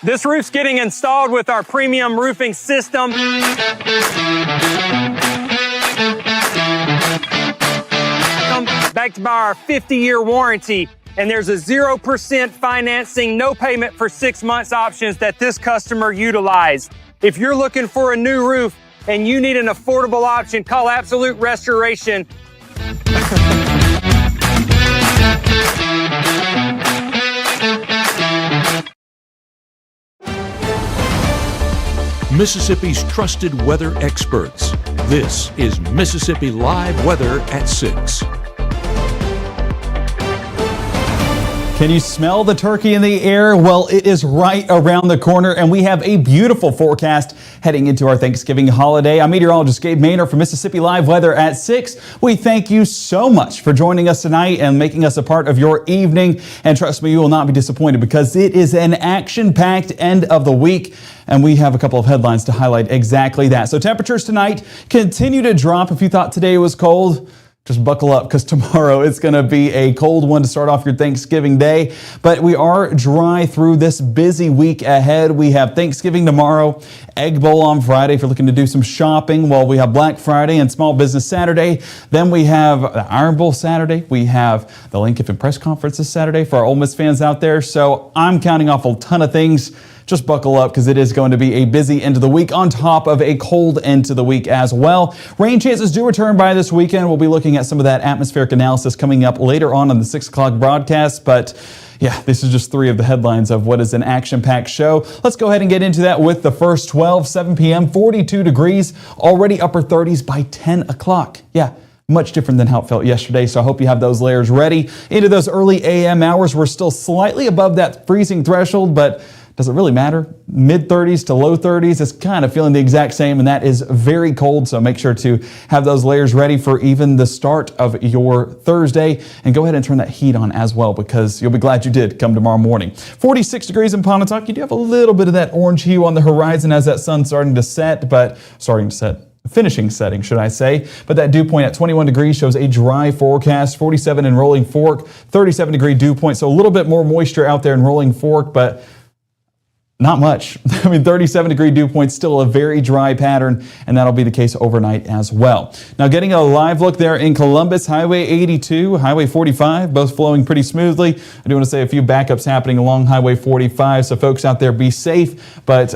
This roof's getting installed with our premium roofing system. Backed by our 50-year warranty. And there's a 0% financing, no payment for 6 months options that this customer utilized. If you're looking for a new roof and you need an affordable option, call Absolute Restoration. Mississippi's trusted weather experts. This is Mississippi Live Weather at 6. Can you smell the turkey in the air? Well, it is right around the corner, and we have a beautiful forecast heading into our Thanksgiving holiday. I'm meteorologist Gabe from Mississippi Live Weather at 6. We thank you so much for joining us tonight and making us a part of your evening. And trust me, you will not be disappointed because it is an action-packed end of the week. And we have a couple of headlines to highlight exactly that. So temperatures tonight continue to drop. If you thought today was cold, just buckle up because tomorrow it's going to be a cold one to start off your Thanksgiving day. But we are dry through this busy week ahead. We have Thanksgiving tomorrow, Egg Bowl on Friday if you're looking to do some shopping. Well, we have Black Friday and Small Business Saturday. Then we have the Iron Bowl Saturday. We have the Lane Kiffin Press Conference this Saturday for our Ole Miss fans out there. So I'm counting off a ton of things. Just buckle up because it is going to be a busy end of the week on top of a cold end to the week as well. Rain chances do return by this weekend. We'll be looking at some of that atmospheric analysis coming up later on the 6 o'clock broadcast. But yeah, this is just 3 of the headlines of what is an action-packed show. Let's go ahead and get into that with the first 12, 7 p.m., 42 degrees, already upper 30s by 10 o'clock. Yeah. Much different than how it felt yesterday, so I hope you have those layers ready. Into those early a.m. hours, we're still slightly above that freezing threshold, but does it really matter? Mid-30s to low 30s, it's kind of feeling the exact same, and that is very cold, so make sure to have those layers ready for even the start of your Thursday, and go ahead and turn that heat on as well, because you'll be glad you did come tomorrow morning. 46 degrees in Pontotoc. You do have a little bit of that orange hue on the horizon as that sun's finishing setting, should I say. But that dew point at 21 degrees shows a dry forecast. 47 in Rolling Fork, 37 degree dew point. So a little bit more moisture out there in Rolling Fork, but not much. I mean, 37 degree dew point, still a very dry pattern, and that'll be the case overnight as well. Now getting a live look there in Columbus, Highway 82, Highway 45, both flowing pretty smoothly. I do want to say a few backups happening along Highway 45, so folks out there be safe, but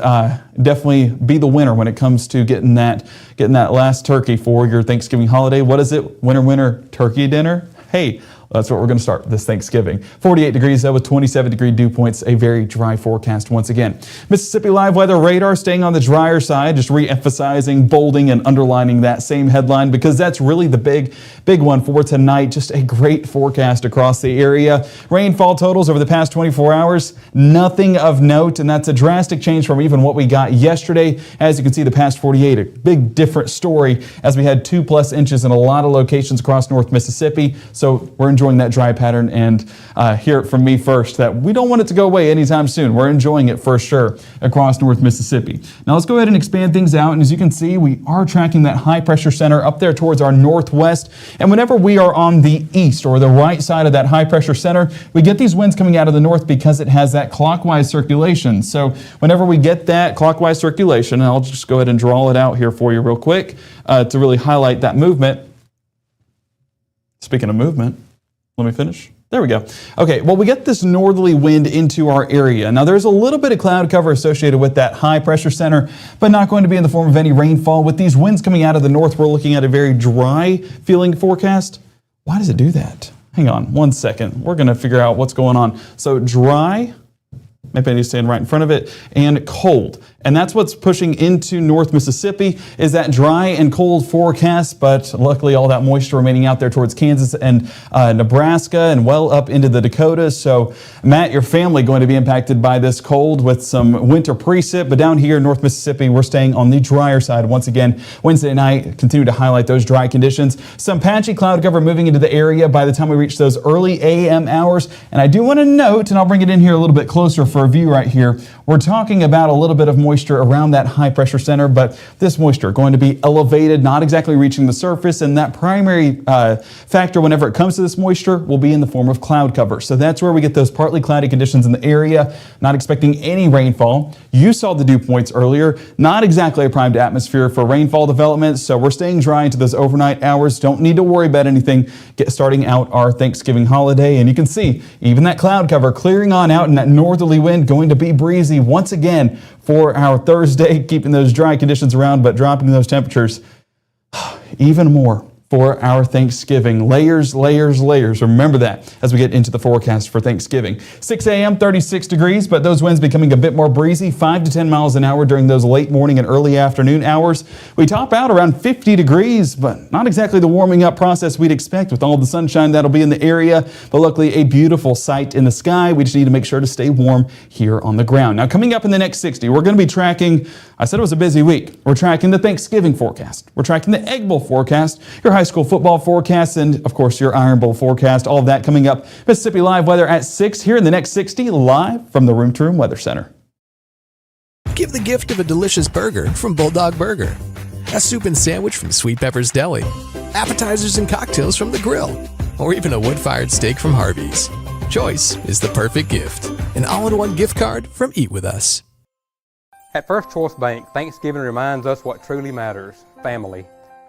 definitely be the winner when it comes to getting that last turkey for your Thanksgiving holiday. What is it? Winner turkey dinner? Hey, that's what we're going to start this Thanksgiving. 48 degrees though with 27 degree dew points, a very dry forecast once again. Mississippi Live Weather Radar staying on the drier side, just re-emphasizing, bolding, and underlining that same headline because that's really the big one for tonight. Just a great forecast across the area. Rainfall totals over the past 24 hours, nothing of note, and that's a drastic change from even what we got yesterday. As you can see, the past 48, a big different story as we had 2+ inches in a lot of locations across North Mississippi. So we're enjoying that dry pattern, and hear it from me first that we don't want it to go away anytime soon. We're enjoying it for sure across North Mississippi. Now let's go ahead and expand things out, and as you can see, we are tracking that high pressure center up there towards our northwest, and whenever we are on the east or the right side of that high pressure center, we get these winds coming out of the north because it has that clockwise circulation. So whenever we get that clockwise circulation, and I'll just go ahead and draw it out here for you real quick to really highlight that movement. Speaking of movement, let me finish. There we go. Okay, well, we get this northerly wind into our area. Now, there's a little bit of cloud cover associated with that high pressure center, but not going to be in the form of any rainfall. With these winds coming out of the north, we're looking at a very dry feeling forecast. Why does it do that? Hang on one second. We're going to figure out what's going on. So dry, maybe I need to stand right in front of it, and cold. And that's what's pushing into North Mississippi is that dry and cold forecast, but luckily all that moisture remaining out there towards Kansas and Nebraska and well up into the Dakotas. So Matt, your family going to be impacted by this cold with some winter precip, but down here in North Mississippi, we're staying on the drier side. Once again, Wednesday night, continue to highlight those dry conditions. Some patchy cloud cover moving into the area by the time we reach those early a.m. hours. And I do want to note, and I'll bring it in here a little bit closer for a view right here, We're talking about a little bit of moisture around that high pressure center, but this moisture going to be elevated, not exactly reaching the surface, and that primary factor whenever it comes to this moisture will be in the form of cloud cover. So that's where we get those partly cloudy conditions in the area, not expecting any rainfall. You saw the dew points earlier, not exactly a primed atmosphere for rainfall development, so we're staying dry into those overnight hours. Don't need to worry about anything starting out our Thanksgiving holiday, and you can see even that cloud cover clearing on out and that northerly wind going to be breezy once again for our Thursday, keeping those dry conditions around but dropping those temperatures even more for our Thanksgiving. Layers, layers, layers. Remember that as we get into the forecast for Thanksgiving. 6 a.m., 36 degrees, but those winds becoming a bit more breezy, 5 to 10 miles an hour during those late morning and early afternoon hours. We top out around 50 degrees, but not exactly the warming up process we'd expect with all the sunshine that'll be in the area, but luckily a beautiful sight in the sky. We just need to make sure to stay warm here on the ground. Now, coming up in the next 60, we're going to be tracking, I said it was a busy week. We're tracking the Thanksgiving forecast. We're tracking the Egg Bowl forecast, your high school football forecast, and of course your Iron Bowl forecast. All of that coming up. Mississippi Live weather at 6 here in the next 60, live from the Room to Room Weather Center. Give the gift of a delicious burger from Bulldog Burger, a soup and sandwich from Sweet Pepper's Deli, appetizers and cocktails from The Grill, or even a wood-fired steak from Harvey's. Choice is the perfect gift. An all-in-one gift card from Eat With Us. At First Choice Bank, Thanksgiving reminds us what truly matters: family.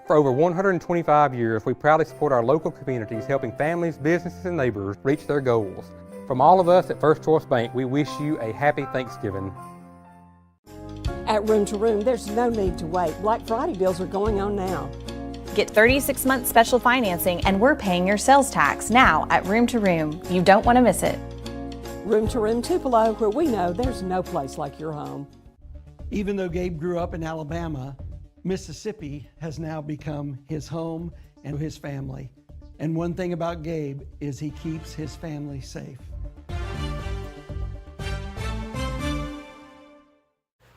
For over 125 years, we proudly support our local communities, helping families, businesses, and neighbors reach their goals. From all of us at First Choice Bank, we wish you a happy Thanksgiving. At Room to Room, there's no need to wait. Black Friday deals are going on now. Get 36-month special financing, and we're paying your sales tax now at Room to Room. You don't want to miss it. Room to Room Tupelo, where we know there's no place like your home. Even though Gabe grew up in Alabama, Mississippi has now become his home and his family. And one thing about Gabe is he keeps his family safe.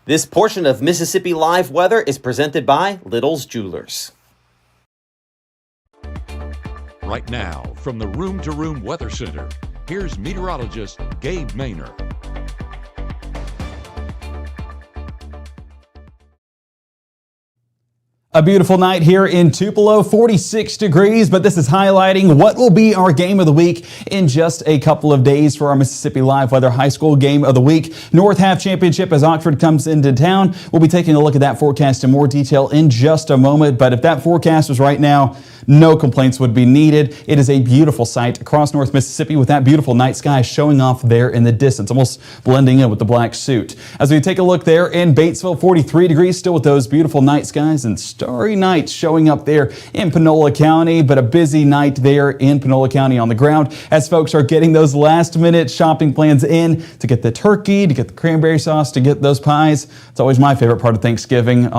This portion of Mississippi Live weather is presented by Little's Jewelers. Right now, from the Room to Room Weather Center, here's meteorologist Gabe Maynor. A beautiful night here in Tupelo, 46 degrees, but this is highlighting what will be our game of the week in just a couple of days for our Mississippi Live Weather High School Game of the Week. North Half Championship as Oxford comes into town. We'll be taking a look at that forecast in more detail in just a moment, but if that forecast was right now, no complaints would be needed. It is a beautiful sight across North Mississippi with that beautiful night sky showing off there in the distance, almost blending in with the black suit. As we take a look there in Batesville, 43 degrees, still with those beautiful night skies and starry nights showing up there in Panola County, but a busy night there in Panola County on the ground as folks are getting those last minute shopping plans in to get the turkey, to get the cranberry sauce, to get those pies. It's always my favorite part of Thanksgiving,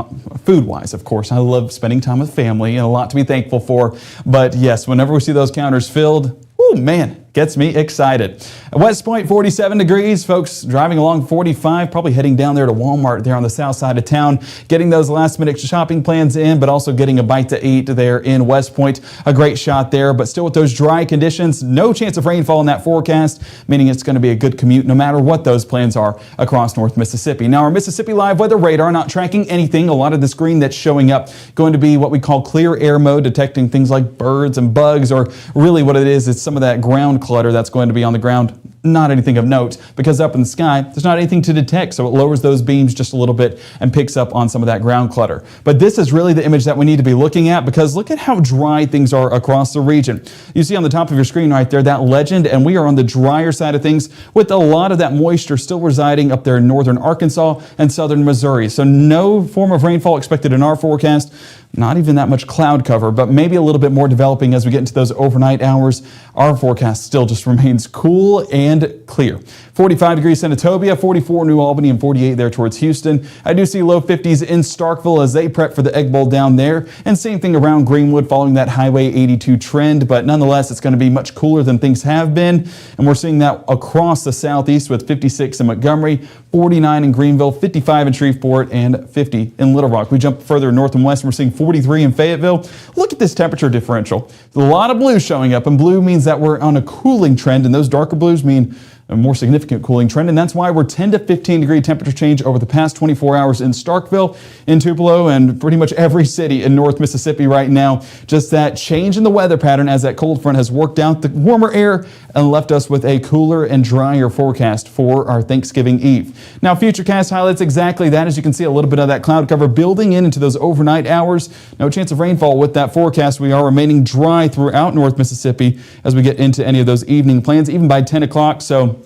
food-wise, of course. I love spending time with family and a lot to be thankful for. But yes, whenever we see those counters filled, oh man, gets me excited. At West Point, 47 degrees. Folks driving along 45, probably heading down there to Walmart there on the south side of town, getting those last minute shopping plans in, but also getting a bite to eat there in West Point. A great shot there, but still with those dry conditions, no chance of rainfall in that forecast, meaning it's going to be a good commute no matter what those plans are across North Mississippi. Now, our Mississippi Live Weather Radar not tracking anything. A lot of the screen that's showing up going to be what we call clear air mode, detecting things like birds and bugs, or really what it is some of that ground clutter that's going to be on the ground. Not anything of note, because up in the sky, there's not anything to detect, so it lowers those beams just a little bit and picks up on some of that ground clutter. But this is really the image that we need to be looking at, because look at how dry things are across the region. You see on the top of your screen right there, that legend, and we are on the drier side of things with a lot of that moisture still residing up there in northern Arkansas and southern Missouri. So no form of rainfall expected in our forecast. Not even that much cloud cover, but maybe a little bit more developing as we get into those overnight hours. Our forecast still just remains cool and clear. 45 degrees Senatobia, 44 New Albany, and 48 there towards Houston. I do see low 50s in Starkville as they prep for the Egg Bowl down there. And same thing around Greenwood following that Highway 82 trend. But nonetheless, it's going to be much cooler than things have been. And we're seeing that across the southeast with 56 in Montgomery, 49 in Greenville, 55 in Shreveport, and 50 in Little Rock. We jump further north and west, and we're seeing 43 in Fayetteville. Look at this temperature differential. There's a lot of blue showing up, and blue means that we're on a cooling trend, and those darker blues mean a more significant cooling trend, and that's why we're 10 to 15 degree temperature change over the past 24 hours in Starkville, in Tupelo, and pretty much every city in North Mississippi right now. Just that change in the weather pattern as that cold front has worked out the warmer air and left us with a cooler and drier forecast for our Thanksgiving Eve. Now, Futurecast highlights exactly that. As you can see, a little bit of that cloud cover building into those overnight hours. No chance of rainfall with that forecast. We are remaining dry throughout North Mississippi as we get into any of those evening plans, even by 10 o'clock. So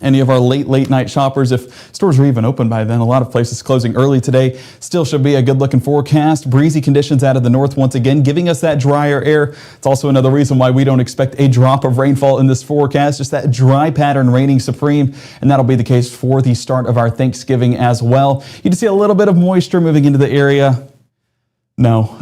any of our late night shoppers, if stores are even open by then, a lot of places closing early today, still should be a good looking forecast. Breezy conditions out of the north once again, giving us that drier air. It's also another reason why we don't expect a drop of rainfall in this forecast, just that dry pattern reigning supreme, and that'll be the case for the start of our Thanksgiving as well. You can see a little bit of moisture moving into the area. No,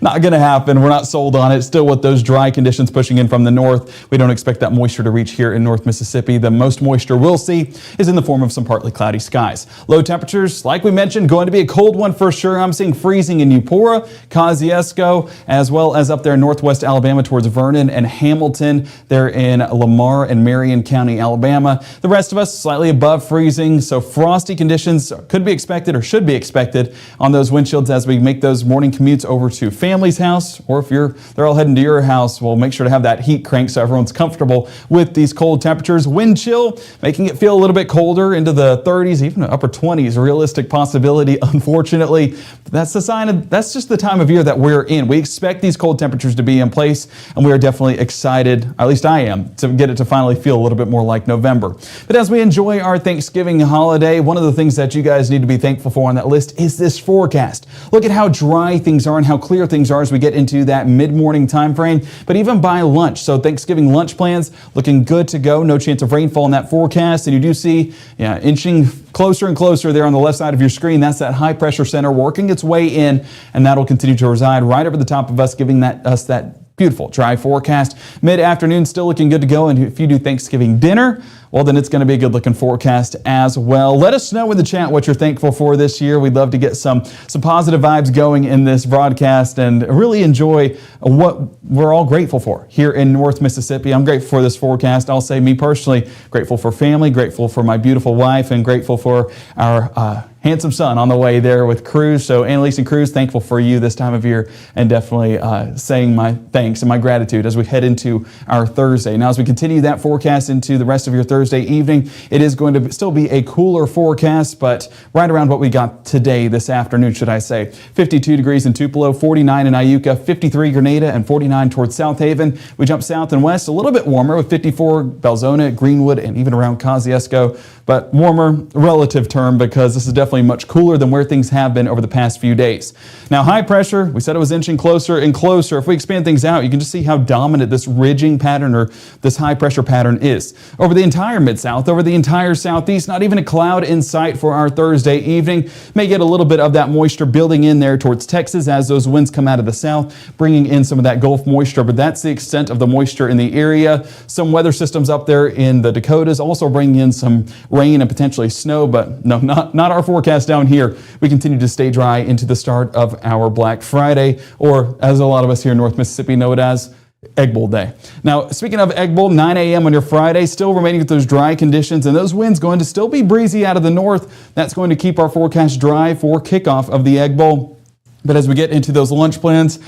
not going to happen. We're not sold on it. Still with those dry conditions pushing in from the north, we don't expect that moisture to reach here in North Mississippi. The most moisture we'll see is in the form of some partly cloudy skies. Low temperatures, like we mentioned, going to be a cold one for sure. I'm seeing freezing in Eupora, Kosciuszko, as well as up there in northwest Alabama towards Vernon and Hamilton. They're in Lamar and Marion County, Alabama. The rest of us slightly above freezing, so frosty conditions could be expected or should be expected on those windshields as we make those morning commutes over to family's house, or if they're all heading to your house, we'll make sure to have that heat crank so everyone's comfortable with these cold temperatures. Wind chill, making it feel a little bit colder into the 30s, even upper 20s, realistic possibility, unfortunately. That's just the time of year that we're in. We expect these cold temperatures to be in place, and we are definitely excited, at least I am, to get it to finally feel a little bit more like November. But as we enjoy our Thanksgiving holiday, one of the things that you guys need to be thankful for on that list is this forecast. Look at how dry things are and how clear things are as we get into that mid-morning time frame, but even by lunch. So Thanksgiving lunch plans looking good to go. No chance of rainfall in that forecast. And you do see inching closer and closer there on the left side of your screen. That's that high pressure center working its way in, and that'll continue to reside right over the top of us, giving us that beautiful dry forecast. Mid-afternoon still looking good to go. And if you do Thanksgiving dinner, well, then it's going to be a good looking forecast as well. Let us know in the chat what you're thankful for this year. We'd love to get some positive vibes going in this broadcast and really enjoy what we're all grateful for here in North Mississippi. I'm grateful for this forecast. I'll say me personally, grateful for family, grateful for my beautiful wife, and grateful for our handsome son on the way there with Cruz. So Annalise and Cruz, thankful for you this time of year, and definitely saying my thanks and my gratitude as we head into our Thursday. Now, as we continue that forecast into the rest of your Thursday evening, it is going to still be a cooler forecast, but right around what we got today, this afternoon, should I say. 52 degrees in Tupelo, 49 in Iuka, 53 Grenada, and 49 towards South Haven. We jump south and west, a little bit warmer with 54 Belzona, Greenwood, and even around Kosciuszko, but warmer relative term because this is definitely much cooler than where things have been over the past few days. Now, high pressure, we said it was inching closer and closer. If we expand things out, you can just see how dominant this ridging pattern or this high pressure pattern is. Over the entire Mid-South, over the entire Southeast, not even a cloud in sight for our Thursday evening. May get a little bit of that moisture building in there towards Texas as those winds come out of the south, bringing in some of that Gulf moisture, but that's the extent of the moisture in the area. Some weather systems up there in the Dakotas also bringing in some rain and potentially snow, but no, not our forecast down here. We continue to stay dry into the start of our Black Friday, or as a lot of us here in North Mississippi know it as, Egg Bowl Day. Now, speaking of Egg Bowl, 9 a.m. on your Friday, still remaining with those dry conditions, and those winds going to still be breezy out of the north. That's going to keep our forecast dry for kickoff of the Egg Bowl. But as we get into those lunch plans,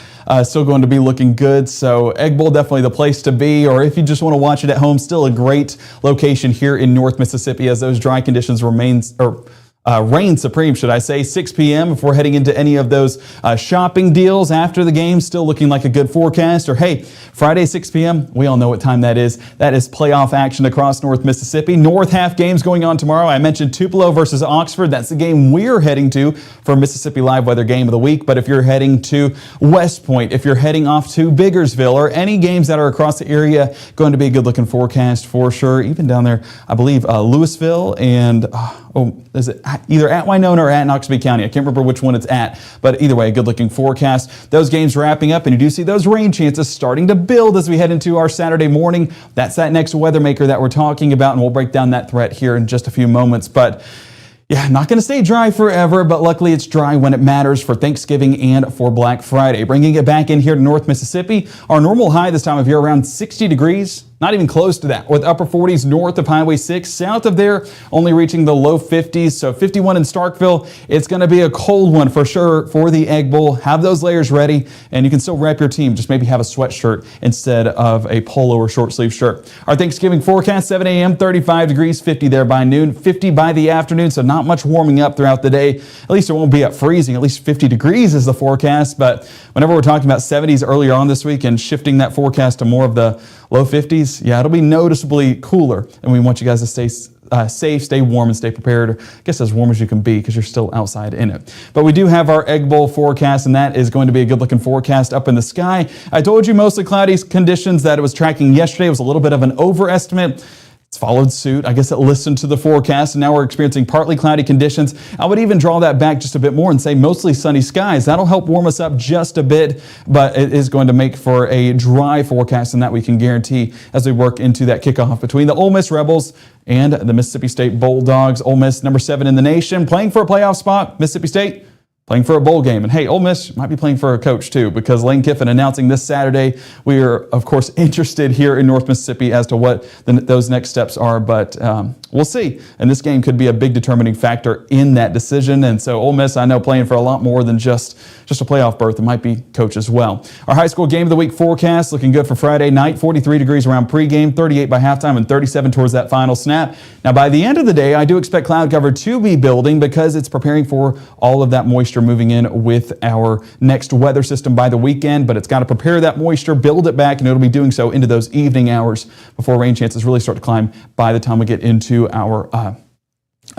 still going to be looking good. So Egg Bowl, definitely the place to be. Or if you just want to watch it at home, still a great location here in North Mississippi as those dry conditions reign supreme, should I say. 6 p.m. if we're heading into any of those shopping deals after the game, still looking like a good forecast. Or hey, Friday 6 p.m., we all know what time that is. That is playoff action across North Mississippi. North half games going on tomorrow. I mentioned Tupelo versus Oxford. That's the game we're heading to for Mississippi Live Weather Game of the Week. But if you're heading to West Point, if you're heading off to Biggersville, or any games that are across the area, going to be a good looking forecast for sure. Even down there, I believe Louisville and is it either at Winona or at Noxubee County? I can't remember which one it's at, but either way, a good-looking forecast. Those games wrapping up, and you do see those rain chances starting to build as we head into our Saturday morning. That's that next weather maker that we're talking about, and we'll break down that threat here in just a few moments. But yeah, not going to stay dry forever, but luckily it's dry when it matters for Thanksgiving and for Black Friday. Bringing it back in here to North Mississippi, our normal high this time of year around 60 degrees. Not even close to that, with upper 40s north of Highway 6. South of there, only reaching the low 50s. So 51 in Starkville. It's going to be a cold one for sure for the Egg Bowl. Have those layers ready, and you can still rep your team. Just maybe have a sweatshirt instead of a polo or short sleeve shirt. Our Thanksgiving forecast, 7 a.m., 35 degrees, 50 there by noon, 50 by the afternoon. So not much warming up throughout the day. At least it won't be at freezing. At least 50 degrees is the forecast. But whenever we're talking about 70s earlier on this week and shifting that forecast to more of the low 50s, yeah, it'll be noticeably cooler. And we want you guys to stay safe, stay warm, and stay prepared. I guess as warm as you can be because you're still outside in it. But we do have our Egg Bowl forecast, and that is going to be a good-looking forecast up in the sky. I told you mostly cloudy conditions that it was tracking yesterday. It was a little bit of an overestimate. It's followed suit. I guess it listened to the forecast, and now we're experiencing partly cloudy conditions. I would even draw that back just a bit more and say mostly sunny skies. That'll help warm us up just a bit, but it is going to make for a dry forecast, and that we can guarantee as we work into that kickoff between the Ole Miss Rebels and the Mississippi State Bulldogs. Ole Miss, number 7 in the nation, playing for a playoff spot. Mississippi State playing for a bowl game. And hey, Ole Miss might be playing for a coach too, because Lane Kiffin announcing this Saturday. We are, of course, interested here in North Mississippi as to what those next steps are, but we'll see. And this game could be a big determining factor in that decision. And so Ole Miss, I know, playing for a lot more than just a playoff berth. It might be coach as well. Our high school game of the week forecast looking good for Friday night. 43 degrees around pregame, 38 by halftime, and 37 towards that final snap. Now, by the end of the day, I do expect cloud cover to be building because it's preparing for all of that moisture moving in with our next weather system by the weekend, but it's got to prepare that moisture, build it back, and it'll be doing so into those evening hours before rain chances really start to climb by the time we get into our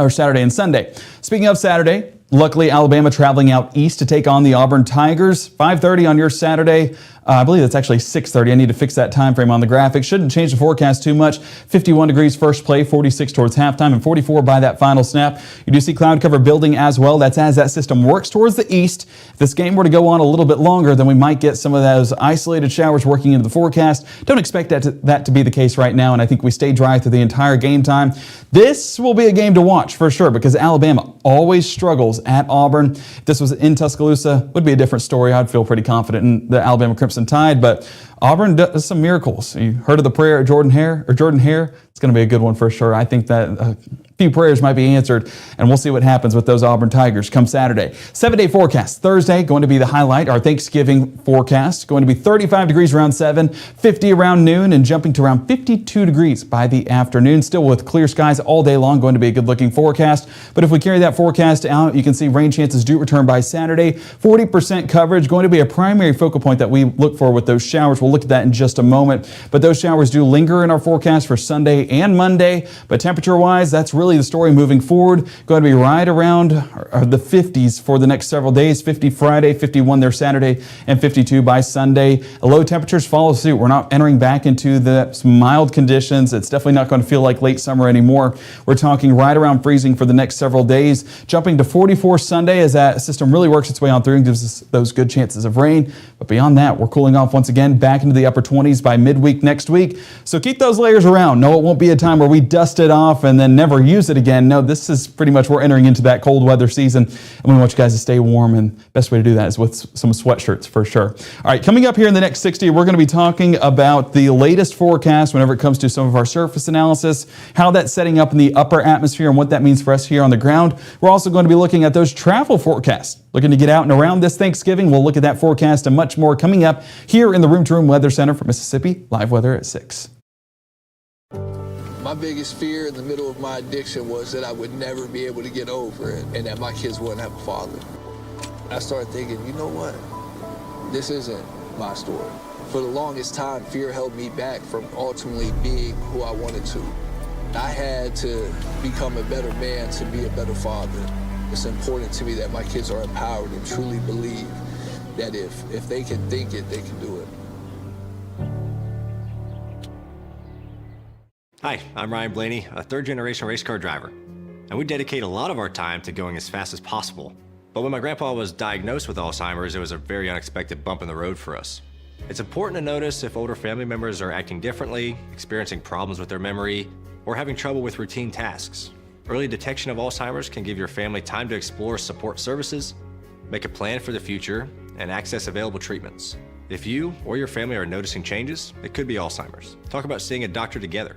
Saturday and Sunday. Speaking of Saturday, luckily Alabama traveling out east to take on the Auburn Tigers. 5:30 on your Saturday. I believe that's actually 6:30. I need to fix that time frame on the graphic. Shouldn't change the forecast too much. 51 degrees first play, 46 towards halftime, and 44 by that final snap. You do see cloud cover building as well. That's as that system works towards the east. If this game were to go on a little bit longer, then we might get some of those isolated showers working into the forecast. Don't expect that to be the case right now, and I think we stay dry through the entire game time. This will be a game to watch for sure because Alabama always struggles at Auburn. If this was in Tuscaloosa, would be a different story. I'd feel pretty confident in the Alabama Crimson Tide, but Auburn does some miracles. You heard of the prayer of Jordan Hare? It's going to be a good one for sure. I think that a few prayers might be answered, and we'll see what happens with those Auburn Tigers come Saturday. 7-day forecast. Thursday going to be the highlight. Our Thanksgiving forecast going to be 35 degrees around 7, 50 around noon, and jumping to around 52 degrees by the afternoon. Still with clear skies all day long. Going to be a good-looking forecast. But if we carry that forecast out, you can see rain chances do return by Saturday. 40% coverage. Going to be a primary focal point that we look for with those showers. We'll look at that in just a moment. But those showers do linger in our forecast for Sunday and Monday. But temperature-wise, that's really the story moving forward. Going to be right around the 50s for the next several days. 50 Friday, 51 there Saturday, and 52 by Sunday. Low temperatures follow suit. We're not entering back into the mild conditions. It's definitely not going to feel like late summer anymore. We're talking right around freezing for the next several days. Jumping to 44 Sunday as that system really works its way on through and gives us those good chances of rain. But beyond that, we're cooling off once again back into the upper 20s by midweek next week. So keep those layers around. No, it won't be a time where we dust it off and then never use it again. No, this is pretty much, we're entering into that cold weather season, and we want you guys to stay warm, and the best way to do that is with some sweatshirts for sure. All right, coming up here in the next 60, we're going to be talking about the latest forecast whenever it comes to some of our surface analysis, how that's setting up in the upper atmosphere and what that means for us here on the ground. We're also going to be looking at those travel forecasts. Looking to get out and around this Thanksgiving, we'll look at that forecast and much more coming up here in the Room to Room Weather Center for Mississippi Live Weather at 6. My biggest fear in the middle of my addiction was that I would never be able to get over it and that my kids wouldn't have a father. I started thinking, you know what? This isn't my story. For the longest time, fear held me back from ultimately being who I wanted to. I had to become a better man to be a better father. It's important to me that my kids are empowered and truly believe that if they can think it, they can do it. Hi, I'm Ryan Blaney, a third-generation race car driver, and we dedicate a lot of our time to going as fast as possible. But when my grandpa was diagnosed with Alzheimer's, it was a very unexpected bump in the road for us. It's important to notice if older family members are acting differently, experiencing problems with their memory, or having trouble with routine tasks. Early detection of Alzheimer's can give your family time to explore support services, make a plan for the future, and access available treatments. If you or your family are noticing changes, it could be Alzheimer's. Talk about seeing a doctor together.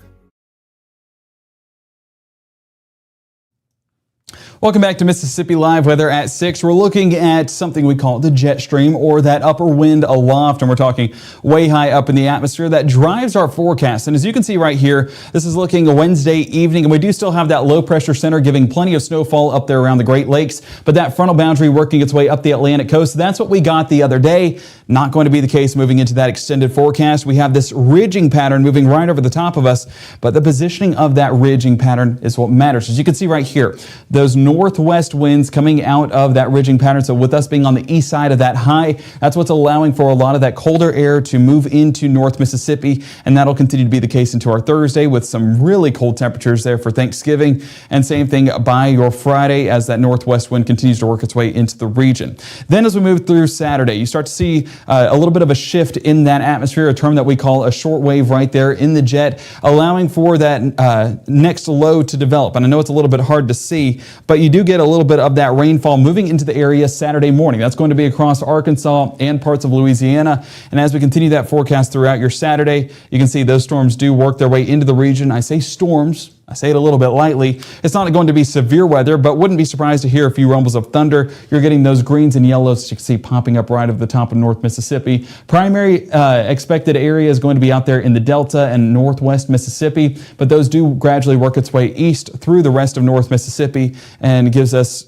Welcome back to Mississippi Live Weather at 6. We're looking at something we call the jet stream, or that upper wind aloft, and we're talking way high up in the atmosphere that drives our forecast. And as you can see right here, this is looking a Wednesday evening, and we do still have that low pressure center giving plenty of snowfall up there around the Great Lakes, but that frontal boundary working its way up the Atlantic coast. That's what we got the other day. Not going to be the case moving into that extended forecast. We have this ridging pattern moving right over the top of us, but the positioning of that ridging pattern is what matters. As you can see right here, those northwest winds coming out of that ridging pattern. So with us being on the east side of that high, that's what's allowing for a lot of that colder air to move into North Mississippi. And that'll continue to be the case into our Thursday with some really cold temperatures there for Thanksgiving. And same thing by your Friday as that northwest wind continues to work its way into the region. Then as we move through Saturday, you start to see a little bit of a shift in that atmosphere, a term that we call a short wave right there in the jet, allowing for that next low to develop. And I know it's a little bit hard to see, but you do get a little bit of that rainfall moving into the area Saturday morning. That's going to be across Arkansas and parts of Louisiana. And as we continue that forecast throughout your Saturday, you can see those storms do work their way into the region. I say storms, I say it a little bit lightly. It's not going to be severe weather, but wouldn't be surprised to hear a few rumbles of thunder. You're getting those greens and yellows you can see popping up right over the top of North Mississippi. Primary expected area is going to be out there in the Delta and Northwest Mississippi, but those do gradually work its way east through the rest of North Mississippi and gives us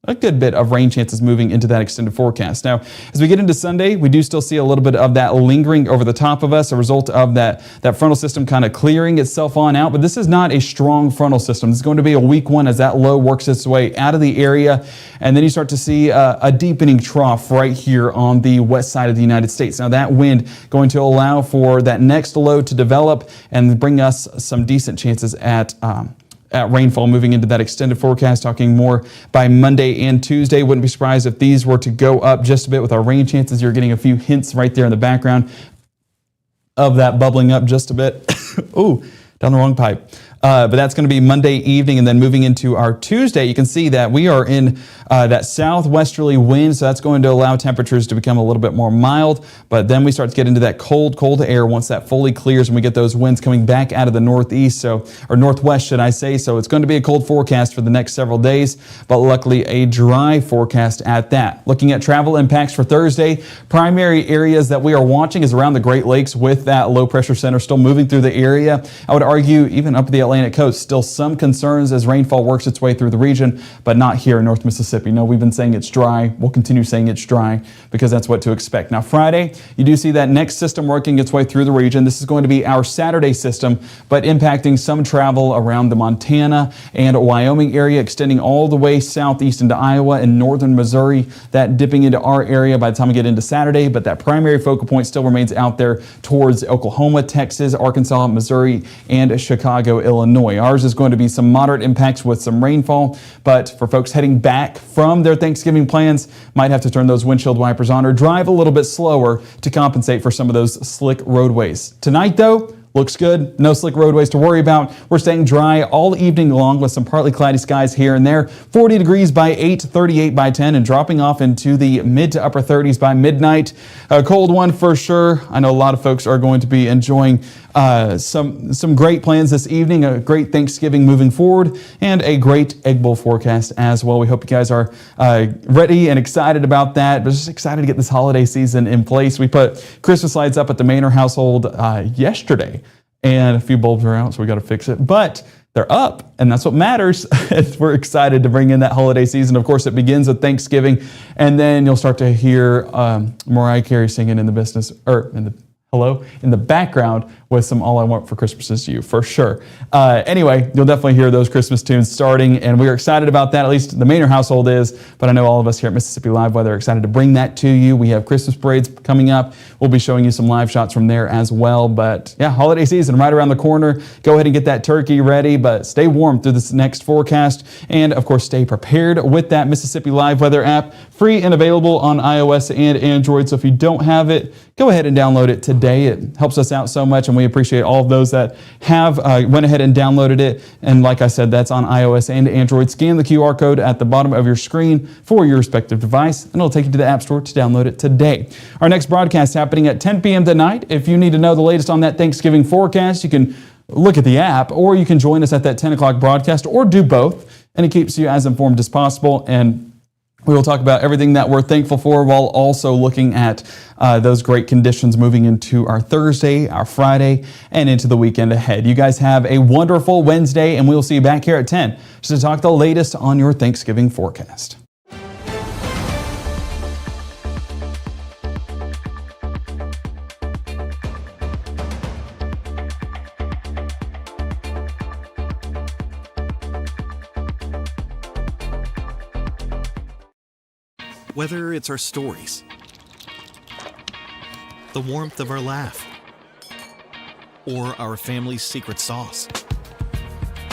a good bit of rain chances moving into that extended forecast. Now, as we get into Sunday, we do still see a little bit of that lingering over the top of us, a result of that frontal system kind of clearing itself on out. But this is not a strong frontal system. This is going to be a weak one as that low works its way out of the area. And then you start to see a deepening trough right here on the west side of the United States. Now, that wind going to allow for that next low to develop and bring us some decent chances at rainfall moving into that extended forecast, talking more by Monday and Tuesday. Wouldn't be surprised if these were to go up just a bit with our rain chances. You're getting a few hints right there in the background of that bubbling up just a bit. Ooh, down the wrong pipe. But that's going to be Monday evening, and then moving into our Tuesday, you can see that we are in that southwesterly wind, so that's going to allow temperatures to become a little bit more mild. But then we start to get into that cold air once that fully clears, and we get those winds coming back out of the northeast, or northwest, should I say. So it's going to be a cold forecast for the next several days, but luckily a dry forecast at that. Looking at travel impacts for Thursday, primary areas that we are watching is around the Great Lakes with that low pressure center still moving through the area. I would argue even up the Atlantic coast, still some concerns as rainfall works its way through the region, but not here in North Mississippi. No, we've been saying it's dry. We'll continue saying it's dry because that's what to expect. Now, Friday, you do see that next system working its way through the region. This is going to be our Saturday system, but impacting some travel around the Montana and Wyoming area, extending all the way southeast into Iowa and northern Missouri, that dipping into our area by the time we get into Saturday, but that primary focal point still remains out there towards Oklahoma, Texas, Arkansas, Missouri, and Chicago, Illinois. Ours is going to be some moderate impacts with some rainfall, but for folks heading back from their Thanksgiving plans, might have to turn those windshield wipers on or drive a little bit slower to compensate for some of those slick roadways. Tonight, though, looks good. No slick roadways to worry about. We're staying dry all evening long with some partly cloudy skies here and there. 40 degrees by 8, 38 by 10, and dropping off into the mid to upper 30s by midnight. A cold one for sure. I know a lot of folks are going to be enjoying some great plans this evening, a great Thanksgiving moving forward, and a great Egg Bowl forecast as well. We hope you guys are ready and excited about that, but just excited to get this holiday season in place. We put Christmas lights up at the Manor household yesterday, and a few bulbs are out, so we got to fix it. But they're up, and that's what matters. We're excited to bring in that holiday season. Of course, it begins with Thanksgiving, and then you'll start to hear Mariah Carey singing in the background with some All I Want for Christmas Is You, for sure. Anyway, you'll definitely hear those Christmas tunes starting, and we're excited about that. At least the Manor household is, but I know all of us here at Mississippi Live Weather are excited to bring that to you. We have Christmas parades coming up. We'll be showing you some live shots from there as well. But yeah, holiday season right around the corner. Go ahead and get that turkey ready, but stay warm through this next forecast. And of course, stay prepared with that Mississippi Live Weather app, free and available on iOS and Android. So if you don't have it, go ahead and download it today. day. It helps us out so much, and we appreciate all of those that have went ahead and downloaded it. And like I said, that's on iOS and Android. Scan the QR code at the bottom of your screen for your respective device, and it'll take you to the App Store to download it today. Our next broadcast happening at 10 p.m. tonight. If you need to know the latest on that Thanksgiving forecast, you can look at the app, or you can join us at that 10 o'clock broadcast, or do both, and it keeps you as informed as possible. And we will talk about everything that we're thankful for while also looking at those great conditions moving into our Thursday, our Friday, and into the weekend ahead. You guys have a wonderful Wednesday, and we'll see you back here at 10 just to talk the latest on your Thanksgiving forecast. Whether it's our stories, the warmth of our laugh, or our family's secret sauce,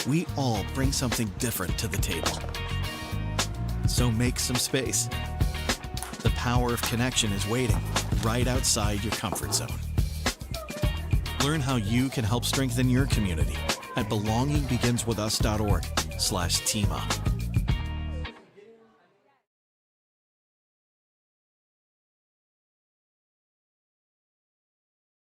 we all bring something different to the table. So make some space. The power of connection is waiting right outside your comfort zone. Learn how you can help strengthen your community at belongingbeginswithus.org/teamup.